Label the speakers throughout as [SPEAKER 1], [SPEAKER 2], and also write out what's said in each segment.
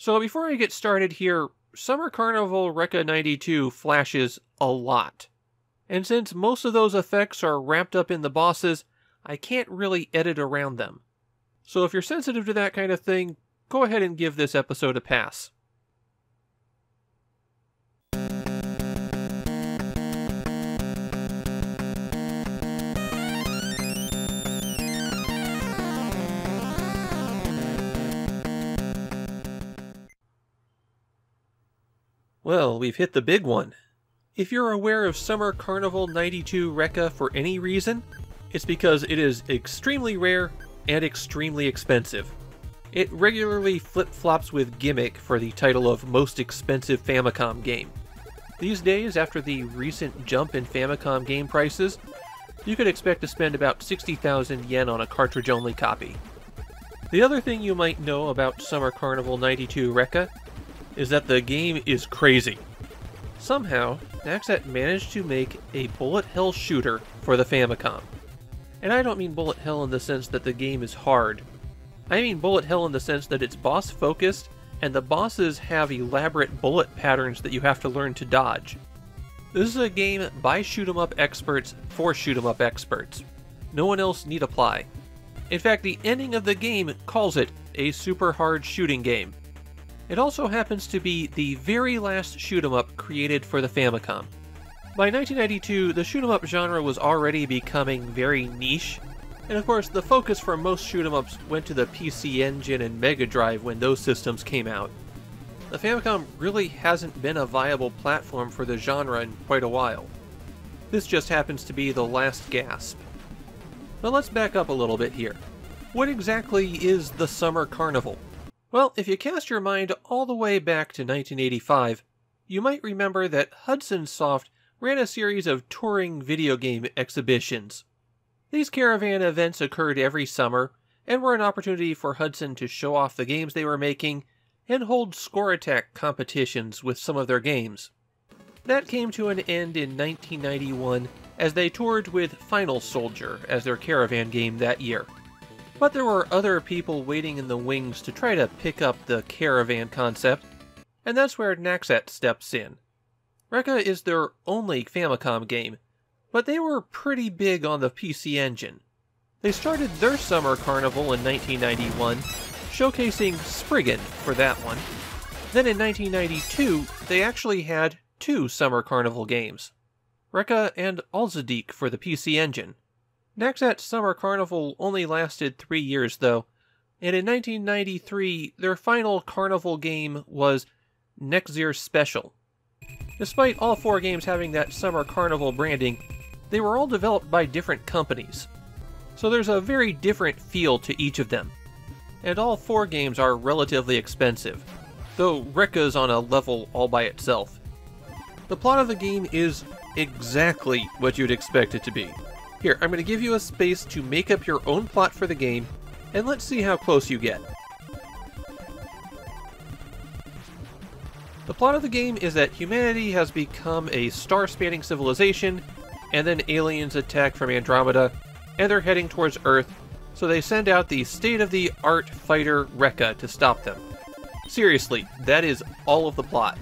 [SPEAKER 1] So before I get started here, Summer Carnival Rekka 92 flashes a lot. And since most of those effects are wrapped up in the bosses, I can't really edit around them. So if you're sensitive to that kind of thing, go ahead and give this episode a pass. Well, we've hit the big one. If you're aware of Summer Carnival 92 Rekka for any reason, it's because it is extremely rare and extremely expensive. It regularly flip-flops with Gimmick for the title of Most Expensive Famicom Game. These days, after the recent jump in Famicom game prices, you could expect to spend about 60,000 yen on a cartridge-only copy. The other thing you might know about Summer Carnival 92 Rekka is that the game is crazy. Somehow, Naxat managed to make a bullet hell shooter for the Famicom. And I don't mean bullet hell in the sense that the game is hard. I mean bullet hell in the sense that it's boss-focused, and the bosses have elaborate bullet patterns that you have to learn to dodge. This is a game by shoot-'em-up experts for shoot-'em-up experts. No one else need apply. In fact, the ending of the game calls it a super hard shooting game. It also happens to be the very last shoot-'em-up created for the Famicom. By 1992, the shoot-'em-up genre was already becoming very niche, and of course the focus for most shoot-'em-ups went to the PC Engine and Mega Drive when those systems came out. The Famicom really hasn't been a viable platform for the genre in quite a while. This just happens to be the last gasp. But let's back up a little bit here. What exactly is the Summer Carnival? Well, if you cast your mind all the way back to 1985, you might remember that Hudson Soft ran a series of touring video game exhibitions. These caravan events occurred every summer, and were an opportunity for Hudson to show off the games they were making, and hold score attack competitions with some of their games. That came to an end in 1991 as they toured with Final Soldier as their caravan game that year. But there were other people waiting in the wings to try to pick up the caravan concept, and that's where Naxat steps in. Rekka is their only Famicom game, but they were pretty big on the PC Engine. They started their Summer Carnival in 1991, showcasing Spriggan for that one. Then in 1992, they actually had two Summer Carnival games, Rekka and Alzadik for the PC Engine. Naxat's Summer Carnival only lasted 3 years though, and in 1993 their final Carnival game was Nexzir Special. Despite all four games having that Summer Carnival branding, they were all developed by different companies. So there's a very different feel to each of them. And all four games are relatively expensive, though Rekka's on a level all by itself. The plot of the game is exactly what you'd expect it to be. Here, I'm going to give you a space to make up your own plot for the game, and let's see how close you get. The plot of the game is that humanity has become a star-spanning civilization, and then aliens attack from Andromeda, and they're heading towards Earth, so they send out the state-of-the-art fighter Rekka to stop them. Seriously, that is all of the plot.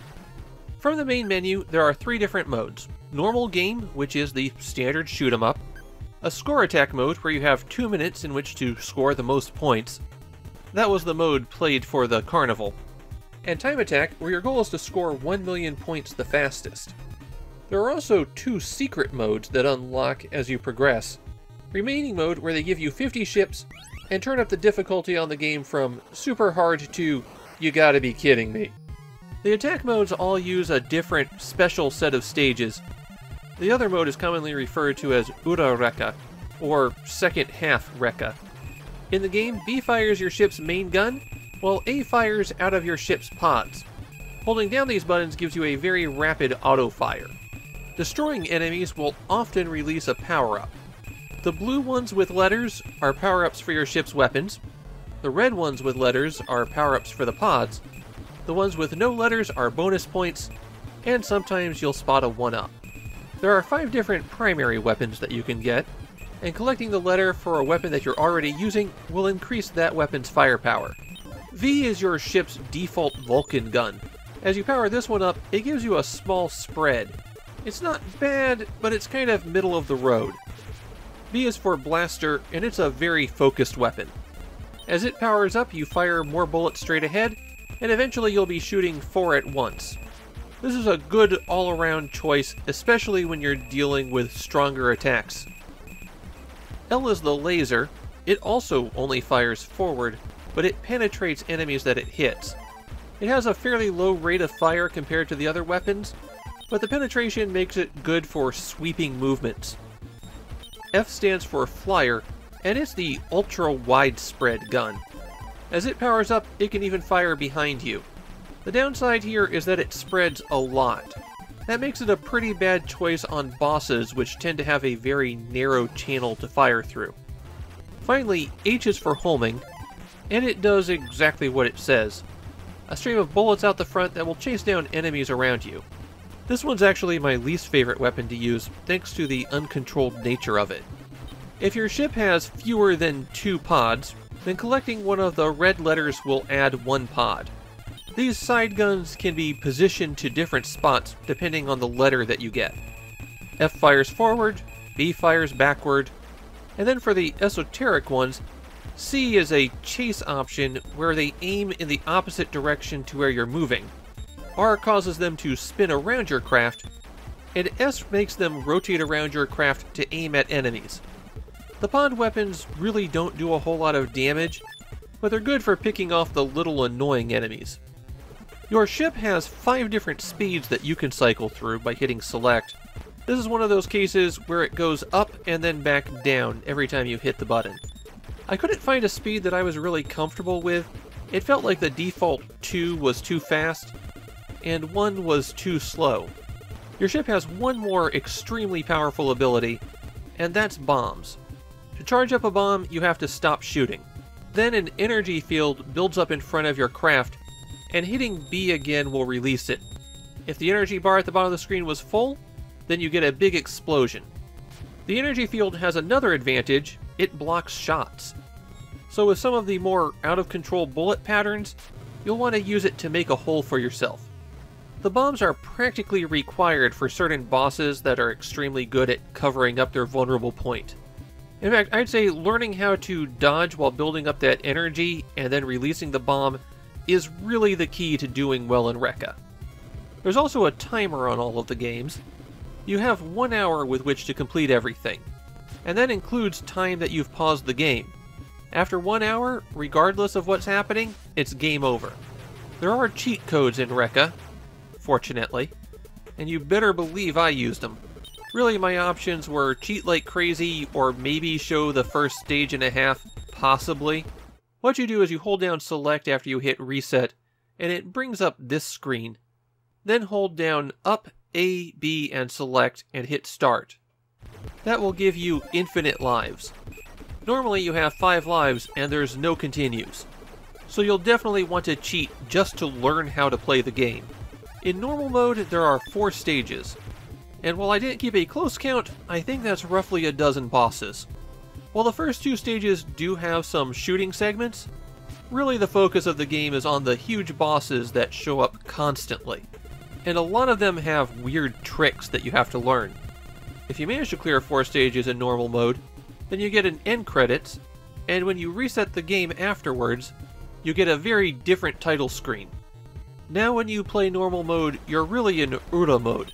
[SPEAKER 1] From the main menu, there are 3 different modes. Normal game, which is the standard shoot-'em-up. A score attack mode where you have 2 minutes in which to score the most points. That was the mode played for the Carnival. And time attack, where your goal is to score 1 million points the fastest. There are also 2 secret modes that unlock as you progress. Remaining mode, where they give you 50 ships, and turn up the difficulty on the game from super hard to you gotta be kidding me. The attack modes all use a different special set of stages. The other mode is commonly referred to as Ura Rekka, or second half Rekka. In the game, B fires your ship's main gun, while A fires out of your ship's pods. Holding down these buttons gives you a very rapid auto-fire. Destroying enemies will often release a power-up. The blue ones with letters are power-ups for your ship's weapons. The red ones with letters are power-ups for the pods. The ones with no letters are bonus points, and sometimes you'll spot a 1-up. There are 5 different primary weapons that you can get, and collecting the letter for a weapon that you're already using will increase that weapon's firepower. V is your ship's default Vulcan gun. As you power this one up, it gives you a small spread. It's not bad, but it's kind of middle of the road. B is for blaster, and it's a very focused weapon. As it powers up, you fire more bullets straight ahead, and eventually you'll be shooting 4 at once. This is a good all-around choice, especially when you're dealing with stronger attacks. L is the laser. It also only fires forward, but it penetrates enemies that it hits. It has a fairly low rate of fire compared to the other weapons, but the penetration makes it good for sweeping movements. F stands for flyer, and it's the ultra-widespread gun. As it powers up, it can even fire behind you. The downside here is that it spreads a lot. That makes it a pretty bad choice on bosses, which tend to have a very narrow channel to fire through. Finally, H is for homing, and it does exactly what it says. A stream of bullets out the front that will chase down enemies around you. This one's actually my least favorite weapon to use, thanks to the uncontrolled nature of it. If your ship has fewer than 2 pods, then collecting one of the red letters will add 1 pod. These side guns can be positioned to different spots depending on the letter that you get. F fires forward, B fires backward, and then for the esoteric ones, C is a chase option where they aim in the opposite direction to where you're moving. R causes them to spin around your craft, and S makes them rotate around your craft to aim at enemies. The pod weapons really don't do a whole lot of damage, but they're good for picking off the little annoying enemies. Your ship has 5 different speeds that you can cycle through by hitting select. This is one of those cases where it goes up and then back down every time you hit the button. I couldn't find a speed that I was really comfortable with. It felt like the default 2 was too fast, and 1 was too slow. Your ship has one more extremely powerful ability, and that's bombs. To charge up a bomb, you have to stop shooting. Then an energy field builds up in front of your craft, and hitting B again will release it. If the energy bar at the bottom of the screen was full, then you get a big explosion. The energy field has another advantage: it blocks shots. So with some of the more out-of-control bullet patterns, you'll want to use it to make a hole for yourself. The bombs are practically required for certain bosses that are extremely good at covering up their vulnerable point. In fact, I'd say learning how to dodge while building up that energy and then releasing the bomb is really the key to doing well in Rekka. There's also a timer on all of the games. You have 1 hour with which to complete everything, and that includes time that you've paused the game. After 1 hour, regardless of what's happening, it's game over. There are cheat codes in Rekka, fortunately, and you better believe I used them. Really, my options were cheat like crazy, or maybe show the first stage and a half, possibly. What you do is you hold down select after you hit reset, and it brings up this screen. Then hold down up, A, B, and select, and hit start. That will give you infinite lives. Normally you have 5 lives, and there's no continues. So you'll definitely want to cheat just to learn how to play the game. In normal mode, there are 4 stages. And while I didn't keep a close count, I think that's roughly a dozen bosses. While the first 2 stages do have some shooting segments, really the focus of the game is on the huge bosses that show up constantly. And a lot of them have weird tricks that you have to learn. If you manage to clear 4 stages in normal mode, then you get an end credits, and when you reset the game afterwards, you get a very different title screen. Now when you play normal mode, you're really in Ura mode.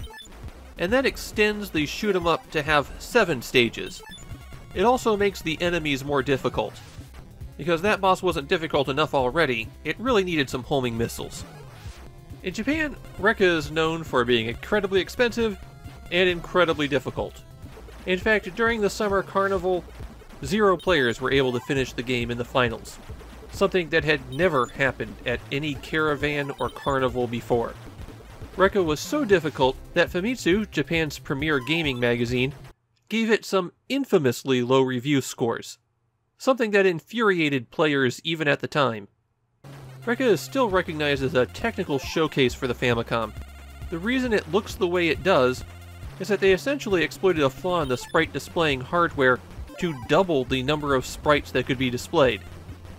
[SPEAKER 1] And that extends the shoot 'em up to have 7 stages. It also makes the enemies more difficult. Because that boss wasn't difficult enough already, it really needed some homing missiles. In Japan, Rekka is known for being incredibly expensive and incredibly difficult. In fact, during the summer carnival, 0 players were able to finish the game in the finals, something that had never happened at any caravan or carnival before. Rekka was so difficult that Famitsu, Japan's premier gaming magazine, gave it some infamously low review scores, something that infuriated players even at the time. Rekka is still recognized as a technical showcase for the Famicom. The reason it looks the way it does is that they essentially exploited a flaw in the sprite displaying hardware to double the number of sprites that could be displayed.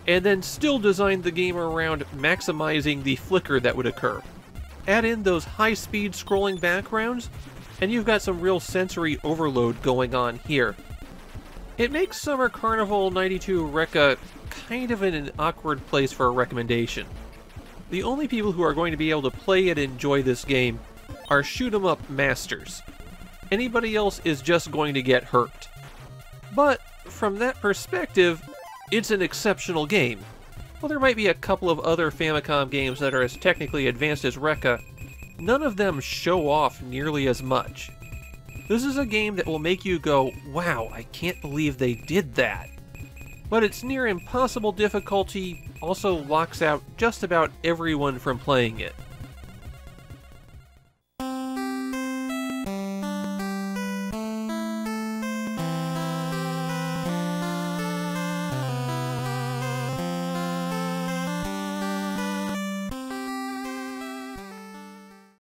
[SPEAKER 1] and then still designed the game around maximizing the flicker that would occur. Add in those high-speed scrolling backgrounds, and you've got some real sensory overload going on here. It makes Summer Carnival 92 Rekka kind of in an awkward place for a recommendation. The only people who are going to be able to play and enjoy this game are shoot-'em-up masters. Anybody else is just going to get hurt. But, from that perspective, it's an exceptional game. While there might be a couple of other Famicom games that are as technically advanced as Rekka, none of them show off nearly as much. This is a game that will make you go, wow, I can't believe they did that. But its near impossible difficulty also locks out just about everyone from playing it.